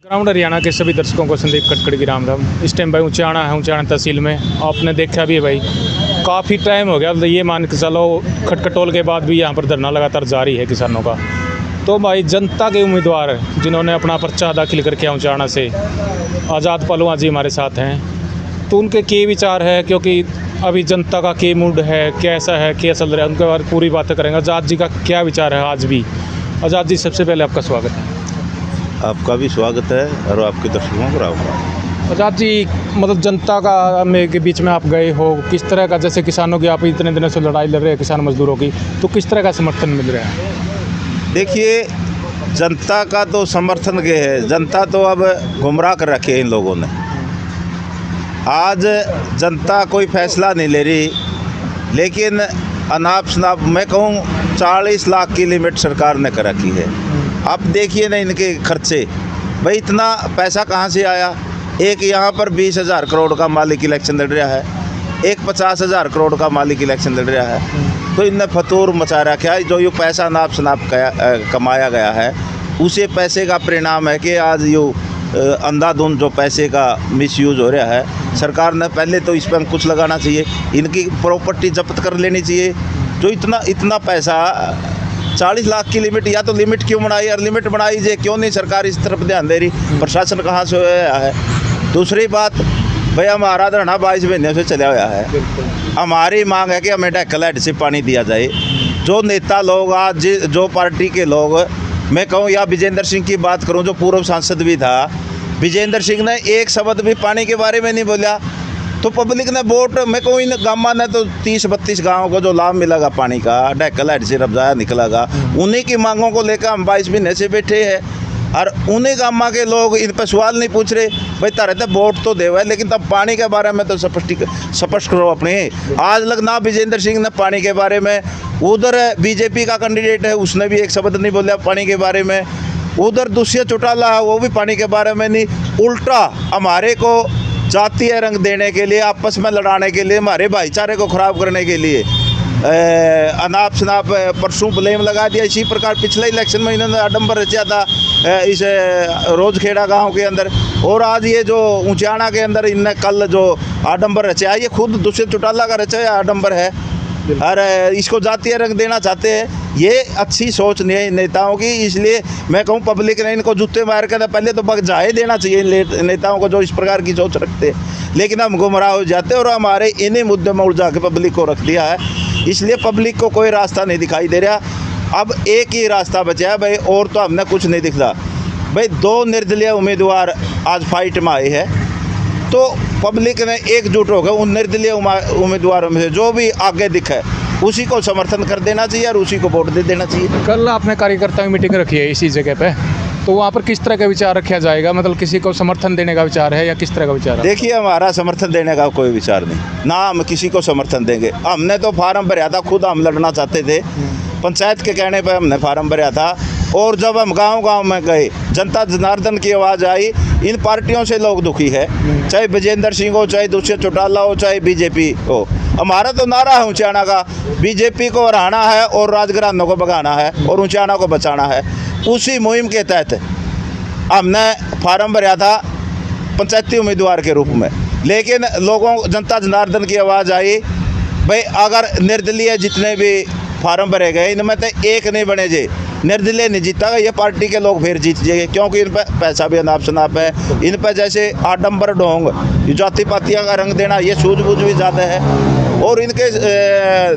Ground Haryana के सभी दर्शकों को संदीप कटकड़ी की राम राम। इस टाइम भाई ऊंचाना है, ऊंचाना तहसील में आपने देखा भी है भाई, काफ़ी टाइम हो गया। ये मान के चलो खटखटोल के बाद भी यहाँ पर धरना लगातार जारी है किसानों का। तो भाई जनता के उम्मीदवार जिन्होंने अपना पर्चा दाखिल करके ऊंचाना से आज़ाद पहलवान जी हमारे साथ हैं, तो उनके क्या विचार है, क्योंकि अभी जनता का क्या मूड है, कैसा है, क्या चल रहा है, उनके बारे में पूरी बातें करेंगे। आज़ाद जी का क्या विचार है आज भी। आज़ाद जी, सबसे पहले आपका स्वागत है। आपका भी स्वागत है और आपके दर्शकों को राम। आज़ाद जी, मतलब जनता का में के बीच में आप गए हो, किस तरह का, जैसे किसानों की आप इतने दिनों से लड़ाई लड़ रहे हैं किसान मजदूरों की, तो किस तरह का समर्थन मिल रहा है? देखिए, जनता का तो समर्थन के है, जनता तो अब गुमराह कर रखे हैं इन लोगों ने। आज जनता कोई फैसला नहीं ले रही, लेकिन अनाप शनाप मैं कहूँ 40 लाख की लिमिट सरकार ने कर रखी है। आप देखिए ना इनके खर्चे, भाई इतना पैसा कहाँ से आया। एक यहाँ पर 20,000 करोड़ का मालिक इलेक्शन लड़ रहा है, एक 50,000 करोड़ का मालिक इलेक्शन लड़ रहा है। तो इनने फतूर मचा रखा है। जो ये पैसा नाप शनाप कमाया गया है, उसी पैसे का परिणाम है कि आज यो अंधाधुंध जो पैसे का मिसयूज़ हो रहा है। सरकार ने पहले तो इस पर कुछ लगाना चाहिए, इनकी प्रॉपर्टी जब्त कर लेनी चाहिए। जो इतना पैसा 40 लाख की लिमिट, या तो लिमिट क्यों बनाई, और लिमिट बनाई जे क्यों नहीं सरकार इस तरफ ध्यान दे रही, प्रशासन कहाँ से है। दूसरी बात, भाई हमारा धरना 22 महीने से चला हुआ है। हमारी मांग है कि हमें ढक्कल हेड से पानी दिया जाए। जो नेता लोग आज, जो पार्टी के लोग, मैं कहूँ या विजेंद्र सिंह की बात करूँ जो पूर्व सांसद भी था, विजेंद्र सिंह ने एक शब्द भी पानी के बारे में नहीं बोला। तो पब्लिक ने वोट, मैं कहूँ इन गाँव ने तो 30-32 गाँव को जो लाभ मिलेगा पानी का, ढक्कल हेड से रब्जाया निकलेगा, उन्हीं की मांगों को लेकर हम 22 महीने से बैठे हैं। और उन्हीं गाँव के लोग इन पर सवाल नहीं पूछ रहे, भाई तारे तो वोट तो देवा है, लेकिन तब पानी के बारे में तो स्पष्ट करो अपने। आज लग ना विजेंद्र सिंह ने पानी के बारे में, उधर बीजेपी का कैंडिडेट है उसने भी एक शब्द नहीं बोला पानी के बारे में, उधर दुष्यंत चौटाला है वो भी पानी के बारे में नहीं। उल्टा हमारे को जातीय रंग देने के लिए, आपस में लड़ाने के लिए, हमारे भाईचारे को ख़राब करने के लिए अनाप शनाप परसों ब्लेम लगा दिया। इसी प्रकार पिछले इलेक्शन में इन्होंने आडंबर रचा था इस रोजखेड़ा गांव के अंदर, और आज ये जो ऊंचाना के अंदर इनने कल जो आडंबर रचा है, ये खुद दुष्यंत चौटाला का रचा आडंबर है। और इसको जातीय रंग देना चाहते हैं। ये अच्छी सोच नहीं है नेताओं की, इसलिए मैं कहूँ पब्लिक ने इनको जूते मार कर पहले तो बगजाए देना चाहिए नेताओं को जो इस प्रकार की सोच रखते हैं। लेकिन हम गुमराह हो जाते हैं और हमारे इन्हीं मुद्दों में उलझा के पब्लिक को रख दिया है। इसलिए पब्लिक को कोई रास्ता नहीं दिखाई दे रहा। अब एक ही रास्ता बचा है भाई, और तो हमने कुछ नहीं दिखता। भाई 2 निर्दलीय उम्मीदवार आज फाइट में आए हैं, तो पब्लिक ने एकजुट होकर उन निर्दलीय उम्मीदवारों में से जो भी आगे दिखे उसी को समर्थन कर देना चाहिए और उसी को वोट दे देना चाहिए। कल आपने कार्यकर्ताओं की मीटिंग रखी है इसी जगह पे, तो वहाँ पर किस तरह का विचार रखा जाएगा? मतलब किसी को समर्थन देने का विचार है या किस तरह का विचार है? देखिए, हमारा समर्थन देने का कोई विचार नहीं, ना हम किसी को समर्थन देंगे। हमने तो फार्म भरा था, खुद हम लड़ना चाहते थे, पंचायत के कहने पर हमने फार्म भरा था। और जब हम गांव-गांव में गए, जनता जनार्दन की आवाज़ आई। इन पार्टियों से लोग दुखी है, चाहे विजेंद्र सिंह हो, चाहे दुष्यंत चौटाला हो, चाहे बीजेपी हो। हमारा तो नारा है ऊंचाना का, बीजेपी को हराना है और राजघरानों को भगाना है और ऊंचाना को बचाना है। उसी मुहिम के तहत हमने फार्म भरा था पंचायती उम्मीदवार के रूप में। लेकिन लोगों, जनता जनार्दन की आवाज़ आई, भाई अगर निर्दलीय जितने भी फार्म भरे गए इनमें तो एक नहीं बने जे, निर्दलीय नहीं जीता, ये पार्टी के लोग फिर जीत जाएंगे, क्योंकि इन पर पैसा भी अनाप शनाप है। इन पर जैसे आडंबर ढोंग, जाति पातियों का रंग देना, ये सूझबूझ भी ज़्यादा है, और इनके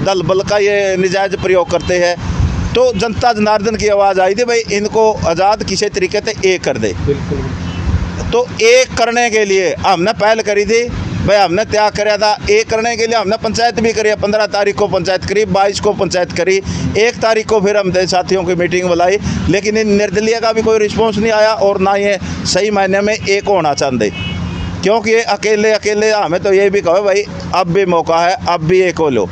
दल बल का ये निजायज प्रयोग करते हैं। तो जनता जनार्दन की आवाज़ आई थी, भाई इनको आज़ाद किसी तरीके से एक कर दे। तो एक करने के लिए हमने पहल करी थी, भाई हमने त्याग कराया था। एक करने के लिए हमने पंचायत भी करी, 15 तारीख को पंचायत करी, 22 को पंचायत करी, 1 तारीख को फिर हमने साथियों की मीटिंग बुलाई। लेकिन इन निर्दलीय का भी कोई रिस्पॉन्स नहीं आया, और ना ये सही मायने में एक होना चाहते, क्योंकि ये अकेले हमें तो ये भी कहो भाई अब भी मौका है, अब भी एक हो लो,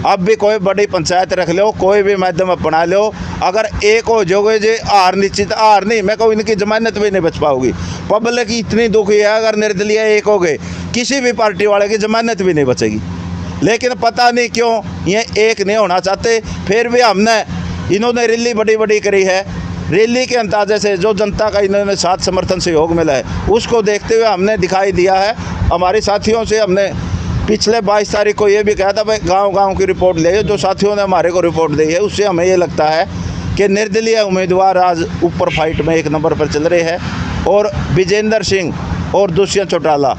अब भी कोई बड़ी पंचायत रख लो, कोई भी माध्यम अपना लो। अगर एक हो जाओगे जे हार निश्चित, हार नहीं, मैं कहूँ इनकी जमानत भी नहीं बच पाओगी। पब्लिक इतनी दुखी है, अगर निर्दलीय एक हो गए किसी भी पार्टी वाले की जमानत भी नहीं बचेगी। लेकिन पता नहीं क्यों ये एक नहीं होना चाहते। फिर भी हमने, इन्होंने रैली बड़ी बड़ी करी है, रैली के अंदाजे से जो जनता का इन्होंने साथ समर्थन सहयोग मिला है, उसको देखते हुए हमने दिखाई दिया है। हमारे साथियों से हमने पिछले 22 तारीख को ये भी कहा था भाई गांव-गांव की रिपोर्ट ले, जो साथियों ने हमारे को रिपोर्ट दी है उससे हमें ये लगता है कि निर्दलीय उम्मीदवार आज ऊपर फाइट में 1 नंबर पर चल रहे हैं और विजेंद्र सिंह और दुष्यंत चौटाला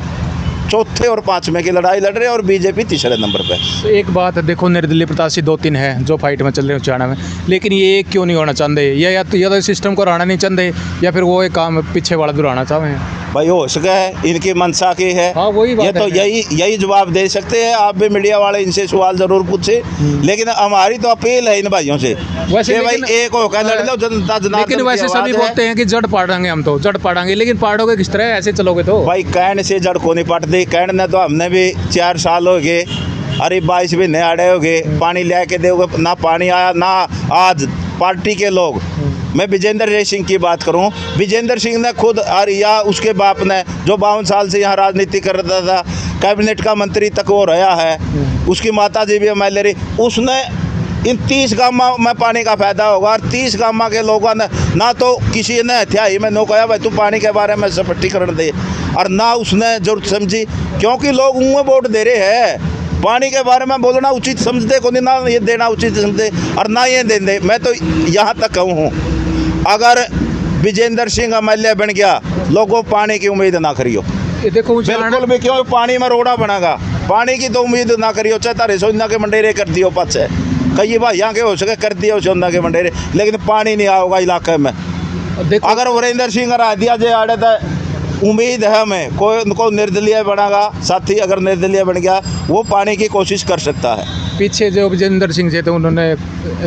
चौथे और 5वें की लड़ाई लड़ रहे हैं और बीजेपी तीसरे नंबर पे। तो एक बात है, देखो निर्दलीय प्रत्याशी 2-3 हैं जो फाइट में चल रहे हैं उचाना में, लेकिन ये एक क्यों नहीं होना चाहते? या तो सिस्टम को हराना नहीं चाहते या फिर वो एक काम पीछे वाला दुराना चाहते हैं। भाई हो सके है इनकी मंशा की है। हाँ, वही बात ये तो है। यही जवाब दे सकते हैं। आप भी मीडिया वाले इनसे सवाल जरूर पूछे, लेकिन हमारी तो अपील है इन भाइयों से वैसे कि भाई लेकिन- एक होकर लड़ लो, जनता जनार्दन लेकिन वैसे की सभी आवाज़ है। बोलते हैं कि जड़ पाड़ेंगे, हम तो जड़ पाड़ेंगे, लेकिन पाड़ोगे किस तरह? ऐसे चलोगे तो भाई कहने से जड़ को नहीं पटती। कहने तो हमने भी 4 साल हो गए, अरे 22 महीने आड़े हो गए, पानी ले के दोगे ना, पानी आया ना। आज पार्टी के लोग, मैं विजेंद्र सिंह की बात करूं, विजेंद्र सिंह ने खुद और या उसके बाप ने जो 52 साल से यहाँ राजनीति कर रहा था, कैबिनेट का मंत्री तक वो रहा है, उसकी माता जी भी एमएलए रही, उसने इन 30 गाँव में पानी का फायदा होगा और 30 गाँव के लोगों ने ना तो किसी ने हथियाई में नो कहा भाई तू पानी के बारे में स्पष्टीकरण दे, और ना उसने जरूरत समझी, क्योंकि लोग उन्हें वोट दे रहे हैं। पानी के बारे में बोलना उचित समझते को नहीं, ना ये देना उचित समझते और ना ये दे। मैं तो यहाँ तक कहूँ, अगर विजेंद्र सिंह एमएलए बन गया, लोगों पानी की उम्मीद ना करियो। ये देखो बिल्कुल भी, क्यों पानी में रोड़ा बनेगा, पानी की तो उम्मीद ना करियो। चाहे तारे सोना के मंडेरे कर दियो पाछे, कई बार यहाँ के हो सके कर दियो सोना के मंडेरे, लेकिन पानी नहीं आओगा इलाके में। देखो अगर वीरेंद्र सिंह हरा दिया जे आड़े तो उम्मीद है हमें कोई उनको निर्दलीय बनेगा साथी, अगर निर्दलीय बन गया वो पानी की कोशिश कर सकता है। पीछे जो विजेंद्र सिंह थे तो उन्होंने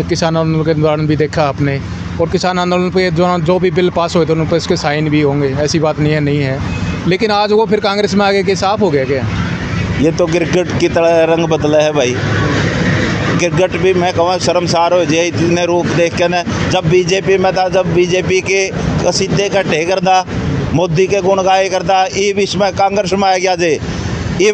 किसान आंदोलन के दौरान भी देखा आपने, और किसान आंदोलन पे जो भी बिल पास हुए थे उन पर इसके साइन भी होंगे, ऐसी बात नहीं है, लेकिन आज वो फिर कांग्रेस में आगे के साफ हो गया क्या? ये तो क्रिकेट की तरह रंग बदला है भाई। क्रिकेट भी मैं कहूँ शर्मसार हो जाए इतने रूप देख के न। जब बीजेपी में था, जब बीजेपी के कसीदे कट्ठे करता, मोदी के गुण गाए करता, ये भी इसमें कांग्रेस में आ गया जे। ये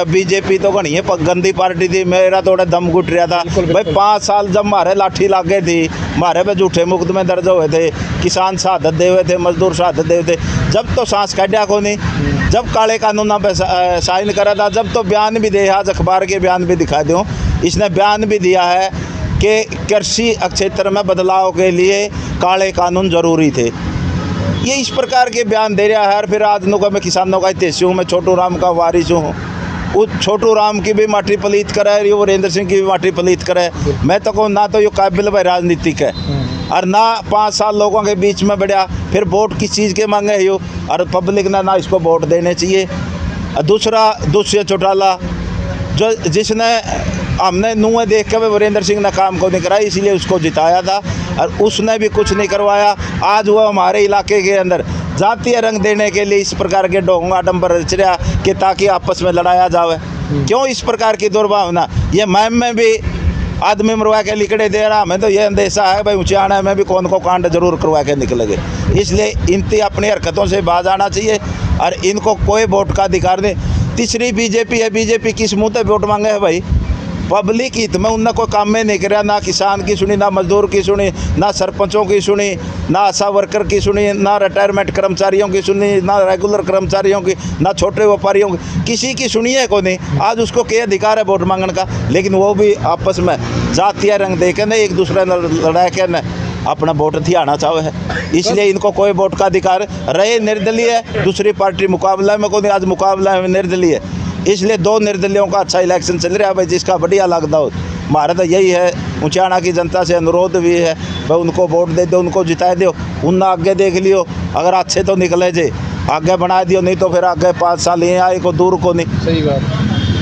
बीजेपी तो घनी है गंदी पार्टी थी, मेरा थोड़ा दम घुट रहा था भाई। 5 साल जब हमारे लाठी लाग गई थी, हमारे पे झूठे मुकदमे दर्ज हुए थे, किसान शहादत दे हुए थे, मजदूर शहादत दे हुए थे, जब तो सांस काटा को नहीं, जब काले कानून पे साइन करा था, जब तो बयान भी दे, आज अखबार के बयान भी दिखा दूँ, इसने बयान भी दिया है कि कृषि क्षेत्र में बदलाव के लिए काले कानून जरूरी थे। ये इस प्रकार के बयान दे रहा है। और फिर आज नो का मैं किसानों का हितैषी हूँ, मैं छोटू राम का वारिस हूँ, उस छोटू राम की भी माटी पलीत करे, ये वीरेंद्र सिंह की भी माटी पलीत करे। मैं तो कहूँ ना तो ये काबिल भाई राजनीतिक है, और ना 5 साल लोगों के बीच में बढ़िया, फिर वोट किस चीज़ के मांगे है यो, और पब्लिक ना इसको वोट देने चाहिए। दूसरा दुष्यंत चौटाला जो जिसने हमने नुएं देख के वीरेंद्र सिंह ने काम को नहीं कराया, इसलिए उसको जिताया था, और उसने भी कुछ नहीं करवाया। आज वो हमारे इलाके के अंदर जातीय रंग देने के लिए इस प्रकार के ढोंगा डंबर रच रहा कि ताकि आपस में लड़ाया जाए। क्यों इस प्रकार की दुर्भावना? ये मैम में भी आदमी मरवा के निकले दे रहा, हमें तो ये अंदेशा है भाई ऊँचाना में भी कौन को कांड जरूर करवा के निकलेंगे। इसलिए इनकी अपनी हरकतों से बाज आना चाहिए और इनको कोई वोट का अधिकार नहीं। तीसरी बीजेपी है, बीजेपी किस मुँह पे वोट मांगे है भाई? पब्लिक हित में उनने कोई काम में नहीं कराया, ना किसान की सुनी, ना मजदूर की सुनी, ना सरपंचों की सुनी, ना आशा वर्कर की सुनी, ना रिटायरमेंट कर्मचारियों की सुनी, ना रेगुलर कर्मचारियों की, ना छोटे व्यापारियों की, किसी की सुनी है को नहीं। आज उसको क्या अधिकार है वोट मांगने का? लेकिन वो भी आपस में जातीय रंग दे के न एक दूसरे लड़ा के न अपना वोट थियाना चाहे है, इसलिए इनको कोई वोट का अधिकार रहे। निर्दलीय दूसरी पार्टी मुकाबला में को नहीं, आज मुकाबला में निर्दलीय, इसलिए 2 निर्दलियों का अच्छा इलेक्शन चल रहा है भाई, जिसका बढ़िया लगता हो। हमारा तो यही है, ऊँचाना की जनता से अनुरोध भी है भाई उनको वोट दे दो, उनको जिता दो, उन आगे देख लियो, अगर अच्छे तो निकले जे आगे बना दियो, नहीं तो फिर आगे 5 साल ये आए को दूर को नहीं। सही बात।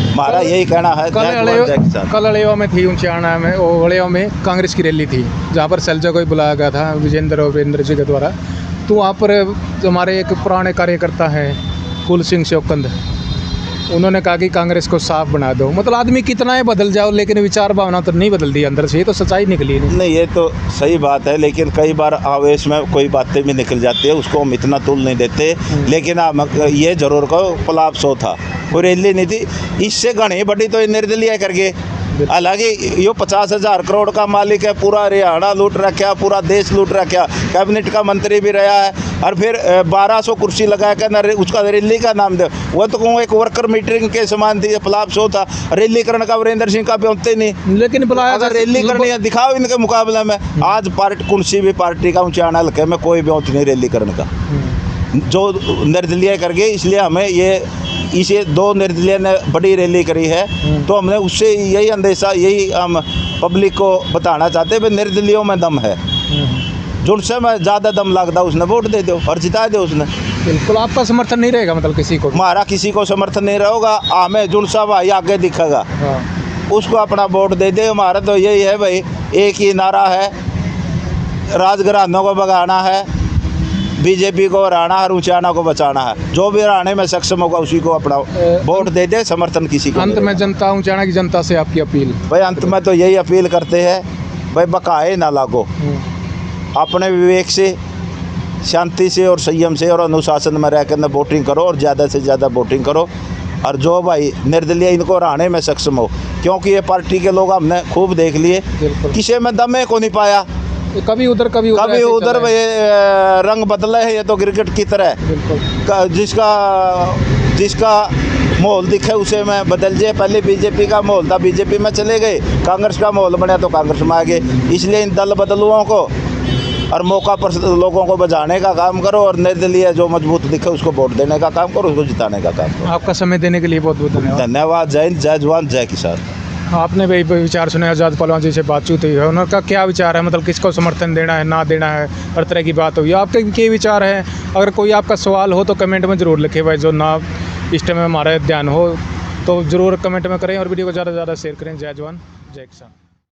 हमारा यही कहना है। कल अलेवा में थी ऊँचाना में, वो अलेवा में कांग्रेस की रैली थी जहाँ पर सैलजा को ही बुलाया गया था विजेंद्र और वीरेंद्र जी के द्वारा। तो वहाँ पर हमारे एक पुराने कार्यकर्ता हैं कुल सिंह शौकंद, उन्होंने कहा कि कांग्रेस को साफ बना दो। मतलब आदमी कितना ही बदल जाओ, लेकिन विचार भावना तो नहीं बदलती अंदर से, ये तो सच्चाई निकली नहीं। ये तो सही बात है, लेकिन कई बार आवेश में कोई बातें भी निकल जाती है, उसको हम इतना तुल नहीं देते। लेकिन ये जरूर कहो पलाप सो था, कोई रैली नहीं थी, इससे घनी बड़ी तो निर्दलीय करके हालांकि यो 50,000 करोड़ का मालिक है, पूरा हरियाणा लूट रखा, पूरा देश लूट रखा, कैबिनेट का मंत्री भी रहा है, और फिर 1200 कुर्सी लगा कर उसका रैली का नाम दे। वो तो कहूँ एक वर्कर मीटिंग के समान थी, फ्लॉप शो था। रैली करने का वीरेंद्र सिंह का भी होते ही नहीं, लेकिन बुलाया अगर रैली करनी है दिखाओ इनके मुकाबले में। आज किसी भी पार्टी का ऊँचे आना हल्के में कोई भी नहीं रैली करने का, जो निर्दलीय कर गए। इसलिए हमें ये इसे 2 निर्दलीय ने बड़ी रैली करी है, तो हमने उससे यही अंदेशा, यही हम पब्लिक को बताना चाहते हैं, निर्दलियों में दम है, जिनसे में ज़्यादा दम लगता उसने वोट दे दो और जिता दो उसने। बिल्कुल आपका समर्थन नहीं रहेगा मतलब किसी को? हमारा किसी को समर्थन नहीं रहेगा, हमें जुनसा भाई आगे दिखेगा उसको अपना वोट दे दे। हमारा तो यही है भाई, एक ही नारा है, राजघरानों को भगाना है, बीजेपी को हराना है, ऊंचाना को बचाना है। जो भी हराने में सक्षम होगा उसी को अपना वोट दे दे, समर्थन किसी को। अंत में जनता, ऊंचाना की जनता से आपकी अपील? भाई अंत में तो यही अपील करते हैं भाई, बकाए ना लागो, अपने विवेक से, शांति से और संयम से और अनुशासन में रहकर वोटिंग करो, और ज़्यादा से ज़्यादा वोटिंग करो। और जो भाई निर्दलीय इनको हराने में सक्षम हो, क्योंकि ये पार्टी के लोग हमने खूब देख लिए, किसी में दम को नहीं पाया, कभी उधर कभी उधर रंग बदले है। ये तो क्रिकेट की तरह, जिसका माहौल दिखे उसे में बदल जाए। पहले बीजेपी का माहौल था, बीजेपी में चले गए, कांग्रेस का माहौल बना तो कांग्रेस में आ गए। इसलिए इन दल बदलुओं को और मौका पर लोगों को बचाने का काम करो, और निर्दलीय जो मजबूत दिखे उसको वोट देने का काम करो, उसको जिताने का काम करो। आपका समय देने के लिए बहुत बहुत धन्यवाद। धन्यवाद। जय हिंद, जय जवान, जय किसान। आपने भी विचार सुने, आज़ाद पहलवान जी से बातचीत हुई है, उनका क्या विचार है, मतलब किसको समर्थन देना है ना देना है, हर तरह की बात हुई। आपके क्या विचार हैं? अगर कोई आपका सवाल हो तो कमेंट में ज़रूर लिखें भाई, जो ना इस टाइम में हमारा ध्यान हो तो ज़रूर कमेंट में करें, और वीडियो को ज़्यादा से ज़्यादा शेयर करें। जय जवान, जय किसान।